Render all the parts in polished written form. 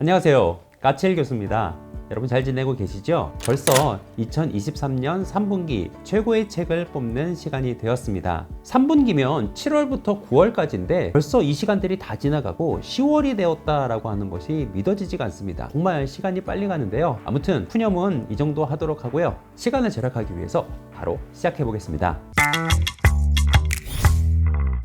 안녕하세요. 까칠 교수입니다. 여러분 잘 지내고 계시죠? 벌써 2023년 3분기 최고의 책을 뽑는 시간이 되었습니다. 3분기면 7월부터 9월까지인데 벌써 이 시간들이 다 지나가고 10월이 되었다라고 하는 것이 믿어지지가 않습니다. 정말 시간이 빨리 가는데요. 아무튼 푸념은 이 정도 하도록 하고요. 시간을 절약하기 위해서 바로 시작해 보겠습니다.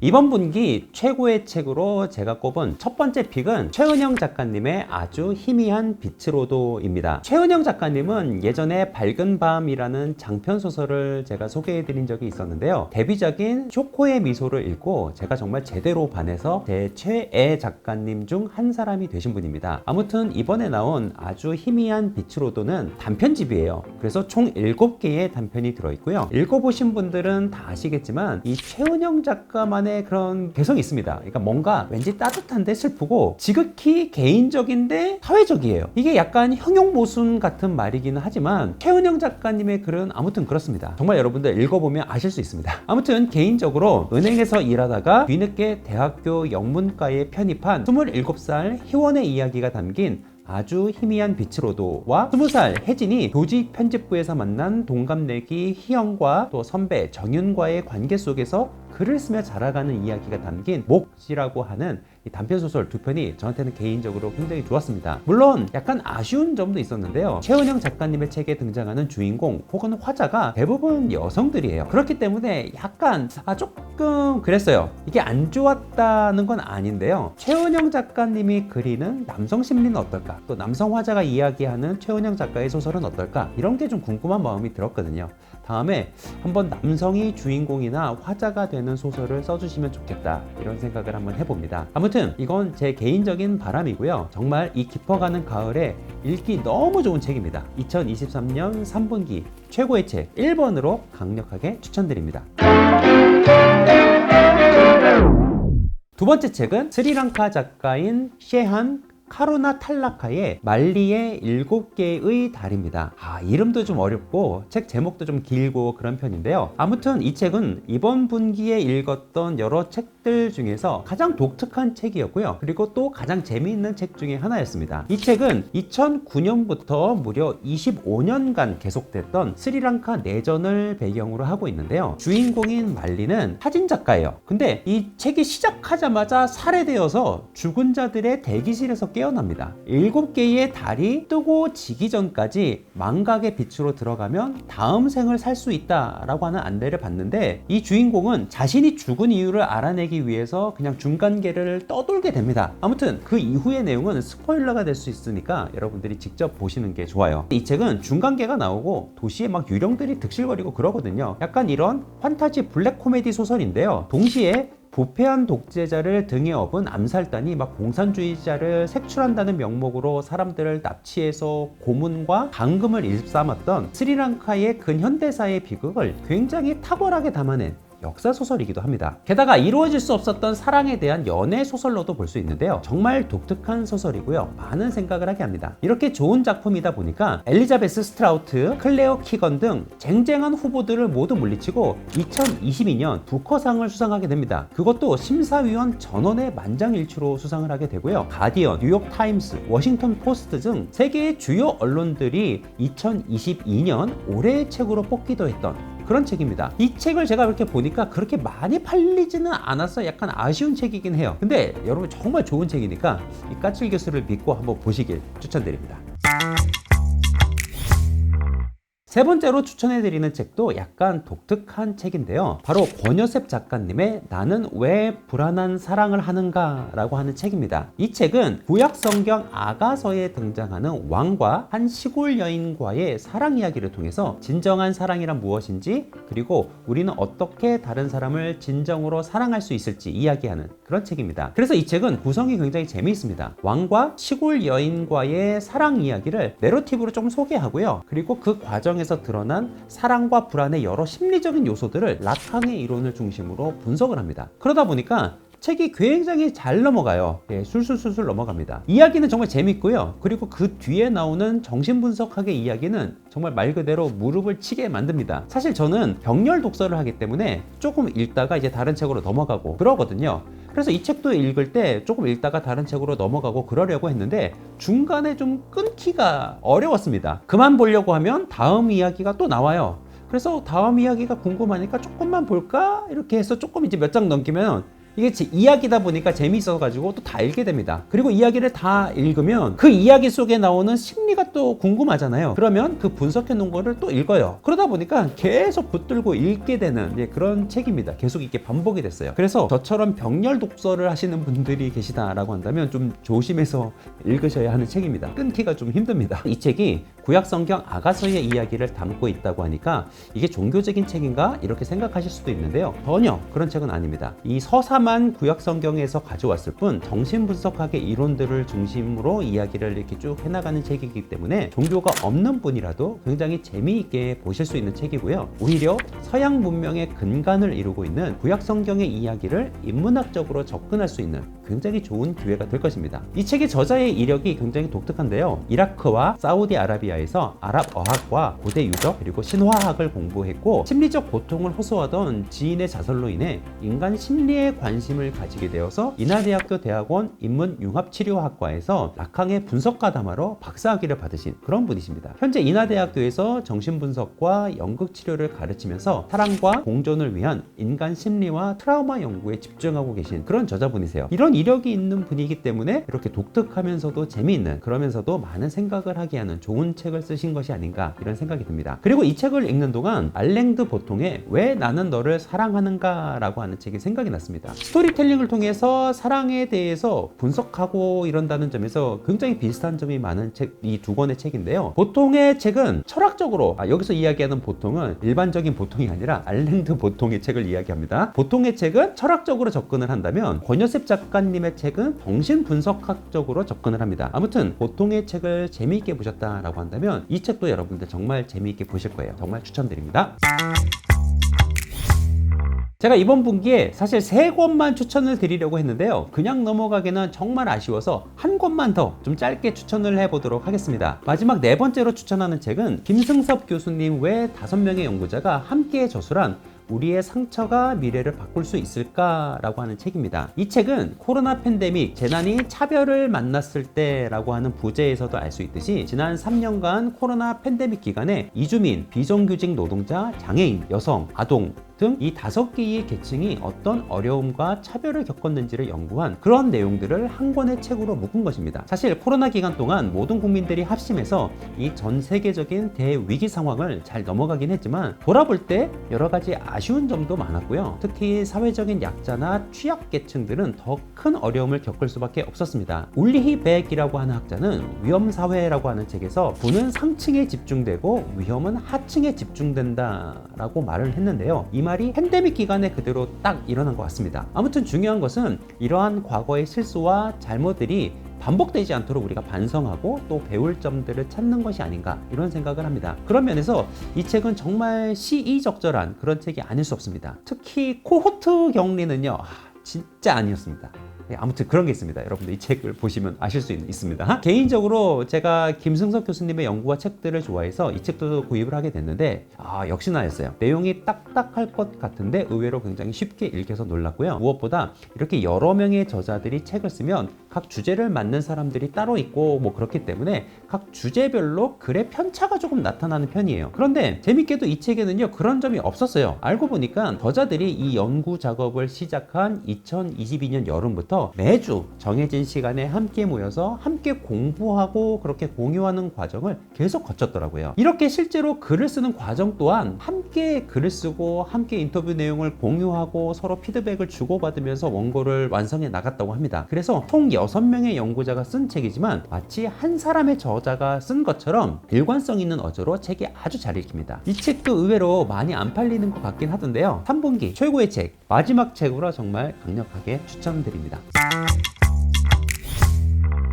이번 분기 최고의 책으로 제가 꼽은 첫 번째 픽은 최은영 작가님의 아주 희미한 빛으로도입니다. 최은영 작가님은 예전에 밝은 밤이라는 장편 소설을 제가 소개해 드린 적이 있었는데요. 데뷔작인 쇼코의 미소를 읽고 제가 정말 제대로 반해서 제 최애 작가님 중 한 사람이 되신 분입니다. 아무튼 이번에 나온 아주 희미한 빛으로도는 단편집이에요. 그래서 총 7개의 단편이 들어있고요. 읽어보신 분들은 다 아시겠지만 이 최은영 작가만의 그런 개성이 있습니다. 그러니까 뭔가 왠지 따뜻한데 슬프고 지극히 개인적인데 사회적이에요. 이게 약간 형용모순 같은 말이기는 하지만 최은영 작가님의 글은 아무튼 그렇습니다. 정말 여러분들 읽어보면 아실 수 있습니다. 아무튼 개인적으로 은행에서 일하다가 뒤늦게 대학교 영문과에 편입한 27살 희원의 이야기가 담긴 아주 희미한 빛으로도와 20살 혜진이 교직 편집부에서 만난 동갑내기 희영과 또 선배 정윤과의 관계 속에서 글을 쓰며 자라가는 이야기가 담긴 몫이라고 하는 이 단편소설 두 편이 저한테는 개인적으로 굉장히 좋았습니다. 물론 약간 아쉬운 점도 있었는데요. 최은영 작가님의 책에 등장하는 주인공 혹은 화자가 대부분 여성들이에요. 그렇기 때문에 약간 조금 그랬어요. 이게 안 좋았다는 건 아닌데요. 최은영 작가님이 그리는 남성 심리는 어떨까? 또 남성 화자가 이야기하는 최은영 작가의 소설은 어떨까? 이런 게 좀 궁금한 마음이 들었거든요. 다음에 한번 남성이 주인공이나 화자가 되는 소설을 써주시면 좋겠다, 이런 생각을 한번 해봅니다. 아무튼 이건 제 개인적인 바람이고요. 정말 이 깊어가는 가을에 읽기 너무 좋은 책입니다. 2023년 3분기 최고의 책 1번으로 강력하게 추천드립니다. 두 번째 책은 스리랑카 작가인 셰한 카루나 탈라카의 말리의 7개의 달입니다. 이름도 좀 어렵고 책 제목도 좀 길고 그런 편인데요. 아무튼 이 책은 이번 분기에 읽었던 여러 책들 중에서 가장 독특한 책이었고요. 그리고 또 가장 재미있는 책 중에 하나였습니다. 이 책은 2009년부터 무려 25년간 계속됐던 스리랑카 내전을 배경으로 하고 있는데요. 주인공인 말리는 사진작가예요. 근데 이 책이 시작하자마자 살해되어서 죽은 자들의 대기실에서 깨어납니다. 7개의 달이 뜨고 지기 전까지 망각의 빛으로 들어가면 다음 생을 살 수 있다라고 하는 안내를 받는데, 이 주인공은 자신이 죽은 이유를 알아내기 위해서 그냥 중간계를 떠돌게 됩니다. 아무튼 그 이후의 내용은 스포일러가 될 수 있으니까 여러분들이 직접 보시는 게 좋아요. 이 책은 중간계가 나오고 도시에 막 유령들이 득실거리고 그러거든요. 약간 이런 판타지 블랙 코미디 소설인데요. 동시에 부패한 독재자를 등에 업은 암살단이 막 공산주의자를 색출한다는 명목으로 사람들을 납치해서 고문과 감금을 일삼았던 스리랑카의 근현대사의 비극을 굉장히 탁월하게 담아낸 역사소설이기도 합니다. 게다가 이루어질 수 없었던 사랑에 대한 연애 소설로도 볼 수 있는데요. 정말 독특한 소설이고요. 많은 생각을 하게 합니다. 이렇게 좋은 작품이다 보니까 엘리자베스 스트라우트, 클레어 키건 등 쟁쟁한 후보들을 모두 물리치고 2022년 부커상을 수상하게 됩니다. 그것도 심사위원 전원의 만장일치로 수상을 하게 되고요. 가디언, 뉴욕타임스, 워싱턴 포스트 등 세계의 주요 언론들이 2022년 올해의 책으로 뽑기도 했던 그런 책입니다. 이 책을 제가 이렇게 보니까 그렇게 많이 팔리지는 않아서 약간 아쉬운 책이긴 해요. 근데 여러분 정말 좋은 책이니까 이 까칠 교수를 믿고 한번 보시길 추천드립니다. 세 번째로 추천해드리는 책도 약간 독특한 책인데요. 바로 권여셉 작가님의 나는 왜 불안한 사랑을 하는가 라고 하는 책입니다. 이 책은 구약성경 아가서에 등장하는 왕과 한 시골 여인과의 사랑 이야기를 통해서 진정한 사랑이란 무엇인지, 그리고 우리는 어떻게 다른 사람을 진정으로 사랑할 수 있을지 이야기하는 그런 책입니다. 그래서 이 책은 구성이 굉장히 재미있습니다. 왕과 시골 여인과의 사랑 이야기를 내러티브로 좀 소개하고요. 그리고 그 과정에서 드러난 사랑과 불안의 여러 심리적인 요소들을 라캉의 이론을 중심으로 분석을 합니다. 그러다 보니까 책이 굉장히 잘 넘어가요. 술술술술 넘어갑니다. 이야기는 정말 재밌고요. 그리고 그 뒤에 나오는 정신분석학의 이야기는 정말 말 그대로 무릎을 치게 만듭니다. 사실 저는 병렬 독서를 하기 때문에 조금 읽다가 이제 다른 책으로 넘어가고 그러거든요. 그래서 이 책도 읽을 때 조금 읽다가 다른 책으로 넘어가고 그러려고 했는데 중간에 좀 끊기가 어려웠습니다. 그만 보려고 하면 다음 이야기가 또 나와요. 그래서 다음 이야기가 궁금하니까 조금만 볼까? 이렇게 해서 조금 이제 몇 장 넘기면 이게 이야기다 보니까 재미있어 가지고 또 다 읽게 됩니다. 그리고 이야기를 다 읽으면 그 이야기 속에 나오는 심리가 또 궁금하잖아요. 그러면 그 분석해 놓은 거를 또 읽어요. 그러다 보니까 계속 붙들고 읽게 되는 그런 책입니다. 계속 이렇게 반복이 됐어요. 그래서 저처럼 병렬 독서를 하시는 분들이 계시다라고 한다면 좀 조심해서 읽으셔야 하는 책입니다. 끊기가 좀 힘듭니다. 이 책이 구약성경 아가서의 이야기를 담고 있다고 하니까 이게 종교적인 책인가? 이렇게 생각하실 수도 있는데요. 전혀 그런 책은 아닙니다. 이 서사만 구약성경에서 가져왔을 뿐 정신분석학의 이론들을 중심으로 이야기를 이렇게 쭉 해나가는 책이기 때문에 종교가 없는 분이라도 굉장히 재미있게 보실 수 있는 책이고요. 오히려 서양 문명의 근간을 이루고 있는 구약성경의 이야기를 인문학적으로 접근할 수 있는 굉장히 좋은 기회가 될 것입니다. 이 책의 저자의 이력이 굉장히 독특한데요. 이라크와 사우디아라비아에서 아랍 어학과 고대 유적 그리고 신화학을 공부했고 심리적 고통을 호소하던 지인의 자살로 인해 인간 심리에 관심을 가지게 되어서 인하대학교 대학원 인문융합치료학과에서 낙항의 분석가담화로 박사학위를 받으신 그런 분이십니다. 현재 인하대학교에서 정신분석과 연극치료를 가르치면서 사랑과 공존을 위한 인간 심리와 트라우마 연구에 집중하고 계신 그런 저자분이세요. 이런 이력이 있는 분이기 때문에 이렇게 독특하면서도 재미있는 그러면서도 많은 생각을 하게 하는 좋은 책을 쓰신 것이 아닌가 이런 생각이 듭니다. 그리고 이 책을 읽는 동안 알랭드 보통의 왜 나는 너를 사랑하는가 라고 하는 책이 생각이 났습니다. 스토리텔링을 통해서 사랑에 대해서 분석하고 이런다는 점에서 굉장히 비슷한 점이 많은 책, 이 두 권의 책인데요. 보통의 책은 철학적으로 여기서 이야기하는 보통은 일반적인 보통이 아니라 알랭드 보통의 책을 이야기합니다. 보통의 책은 철학적으로 접근을 한다면 권여셉 작가님의 책은 정신분석학적으로 접근을 합니다. 아무튼 보통의 책을 재미있게 보셨다라고 한다면 이 책도 여러분들 정말 재미있게 보실 거예요. 정말 추천드립니다. 제가 이번 분기에 사실 3권만 추천을 드리려고 했는데요. 그냥 넘어가기는 정말 아쉬워서 한 권만 더 좀 짧게 추천을 해보도록 하겠습니다. 마지막 4번째로 추천하는 책은 김승섭 교수님 외 5명의 연구자가 함께 저술한 우리의 상처가 미래를 바꿀 수 있을까라고 하는 책입니다. 이 책은 코로나 팬데믹, 재난이 차별을 만났을 때라고 하는 부제에서도 알 수 있듯이 지난 3년간 코로나 팬데믹 기간에 이주민, 비정규직 노동자, 장애인, 여성, 아동 등 이 5개의 계층이 어떤 어려움과 차별을 겪었는지를 연구한 그런 내용들을 한 권의 책으로 묶은 것입니다. 사실 코로나 기간 동안 모든 국민들이 합심해서 이 전 세계적인 대위기 상황을 잘 넘어가긴 했지만 돌아볼 때 여러 가지 아쉬운 점도 많았고요. 특히 사회적인 약자나 취약계층들은 더 큰 어려움을 겪을 수밖에 없었습니다. 울리히 백이라고 하는 학자는 위험사회라고 하는 책에서 부는 상층에 집중되고 위험은 하층에 집중된다라고 말을 했는데요. 이 말이 팬데믹 기간에 그대로 딱 일어난 것 같습니다. 아무튼 중요한 것은 이러한 과거의 실수와 잘못들이 반복되지 않도록 우리가 반성하고 또 배울 점들을 찾는 것이 아닌가 이런 생각을 합니다. 그런 면에서 이 책은 정말 시의적절한 그런 책이 아닐 수 없습니다. 특히 코호트 격리는요 진짜 아니었습니다. 아무튼 그런 게 있습니다. 여러분들 이 책을 보시면 아실 수 있습니다. 개인적으로 제가 김승석 교수님의 연구와 책들을 좋아해서 이 책도 구입을 하게 됐는데 역시나였어요. 내용이 딱딱할 것 같은데 의외로 굉장히 쉽게 읽혀서 놀랐고요. 무엇보다 이렇게 여러 명의 저자들이 책을 쓰면 각 주제를 맡는 사람들이 따로 있고 뭐 그렇기 때문에 각 주제별로 글의 편차가 조금 나타나는 편이에요. 그런데 재밌게도 이 책에는요 그런 점이 없었어요. 알고 보니까 저자들이 이 연구 작업을 시작한 2022년 여름부터 매주 정해진 시간에 함께 모여서 함께 공부하고 그렇게 공유하는 과정을 계속 거쳤더라고요. 이렇게 실제로 글을 쓰는 과정 또한 함께 글을 쓰고 함께 인터뷰 내용을 공유하고 서로 피드백을 주고받으면서 원고를 완성해 나갔다고 합니다. 그래서 총 6명의 연구자가 쓴 책이지만 마치 한 사람의 저자가 쓴 것처럼 일관성 있는 어조로 책이 아주 잘 읽힙니다. 이 책도 의외로 많이 안 팔리는 것 같긴 하던데요. 3분기 최고의 책, 마지막 책으로 정말 강력하게 추천드립니다.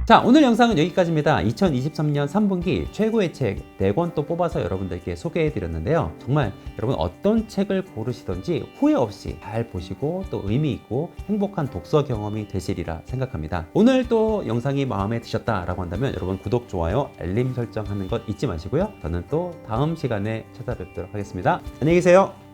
자, 오늘 영상은 여기까지입니다. 2023년 3분기 최고의 책 4권 또 뽑아서 여러분들께 소개해 드렸는데요. 정말 여러분 어떤 책을 고르시던지 후회 없이 잘 보시고 또 의미 있고 행복한 독서 경험이 되시리라 생각합니다. 오늘 또 영상이 마음에 드셨다라고 한다면 여러분 구독, 좋아요, 알림 설정하는 것 잊지 마시고요. 저는 또 다음 시간에 찾아뵙도록 하겠습니다. 안녕히 계세요.